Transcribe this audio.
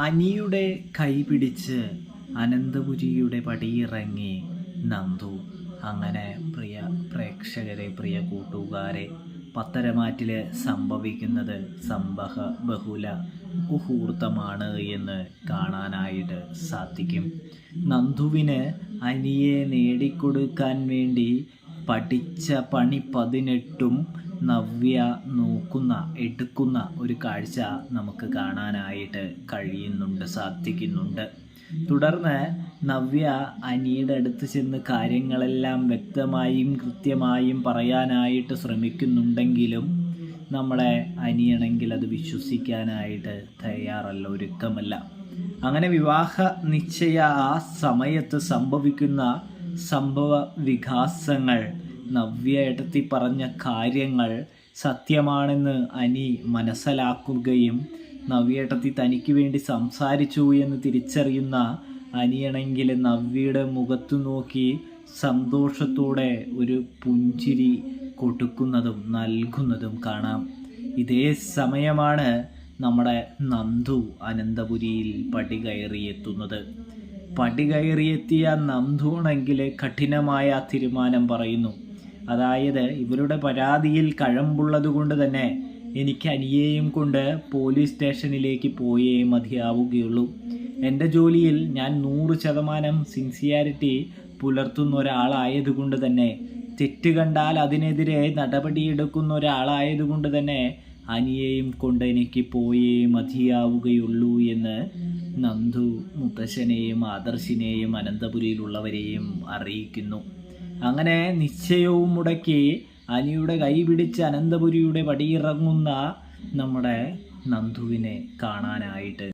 അനിയുടെ കൈപിടിച്ച് അനന്തപുരിയുടെ പടിയിറങ്ങി നന്ദു. അങ്ങനെ പ്രിയ പ്രേക്ഷകരെ, പ്രിയ കൂട്ടുകാരെ, പത്തരമാറ്റിൽ സംഭവിക്കുന്നത് ബഹുല മുഹൂർത്തമാണ് എന്ന് കാണാനായിട്ട് സാധിക്കും. നന്ദുവിന് അനിയെ നേടിക്കൊടുക്കാൻ വേണ്ടി പഠിച്ച പണി 18 നവ്യ എടുക്കുന്ന ഒരു കാഴ്ച നമുക്ക് കാണാനായിട്ട് സാധിക്കുന്നുണ്ട്. തുടർന്ന് നവ്യ അനിയുടെ അടുത്ത് ചെന്ന് കാര്യങ്ങളെല്ലാം വ്യക്തമായും കൃത്യമായും പറയാനായിട്ട് ശ്രമിക്കുന്നുണ്ടെങ്കിലും നമ്മളെ അനിയാണെങ്കിൽ അത് വിശ്വസിക്കാനായിട്ട് തയ്യാറല്ല, ഒരുക്കമല്ല. അങ്ങനെ വിവാഹ നിശ്ചയ ആ സമയത്ത് സംഭവിക്കുന്ന സംഭവ വികാസങ്ങൾ, നവ്യ ഏട്ടത്തി പറഞ്ഞ കാര്യങ്ങൾ സത്യമാണെന്ന് അനി മനസ്സിലാക്കുകയും നവ്യേട്ടത്തി തനിക്ക് വേണ്ടി സംസാരിച്ചു എന്ന് തിരിച്ചറിയുന്ന അനിയാണെങ്കിൽ നവ്യയുടെ മുഖത്തു നോക്കി സന്തോഷത്തോടെ ഒരു പുഞ്ചിരി കൊടുക്കുന്നതും നൽകുന്നതും കാണാം. ഇതേ സമയമാണ് നമ്മുടെ നന്ദു അനന്തപുരിയിൽ പടി കയറിയെത്തിയ നന്ദു ആണെങ്കിൽ കഠിനമായ തീരുമാനം പറയുന്നു. അതായത് ഇവരുടെ പരാതിയിൽ കഴമ്പുള്ളത് കൊണ്ട് തന്നെ എനിക്ക് അനിയെയും കൊണ്ട് പോലീസ് സ്റ്റേഷനിലേക്ക് പോയേ മതിയാവുകയുള്ളൂ. എൻ്റെ ജോലിയിൽ ഞാൻ 100% സിൻസിയാരിറ്റി പുലർത്തുന്ന ഒരാളായതുകൊണ്ട് തന്നെ, തെറ്റ് കണ്ടാൽ അതിനെതിരെ നടപടിയെടുക്കുന്ന ഒരാളായതുകൊണ്ട് തന്നെ അനിയെയും കൊണ്ട് എനിക്ക് പോയേ മതിയാവുകയുള്ളൂ എന്ന് നന്ദു മുത്തശ്ശനെയും ആദർശിനെയും അനന്തപുരിയിലുള്ളവരെയും അറിയിക്കുന്നു. അങ്ങനെ നിശ്ചയവും മുടക്കി അനിയുടെ കൈ പിടിച്ച് അനന്തപുരിയുടെ പടിയിറങ്ങുന്ന നമ്മുടെ നന്ദുവിനെ കാണാനായിട്ട്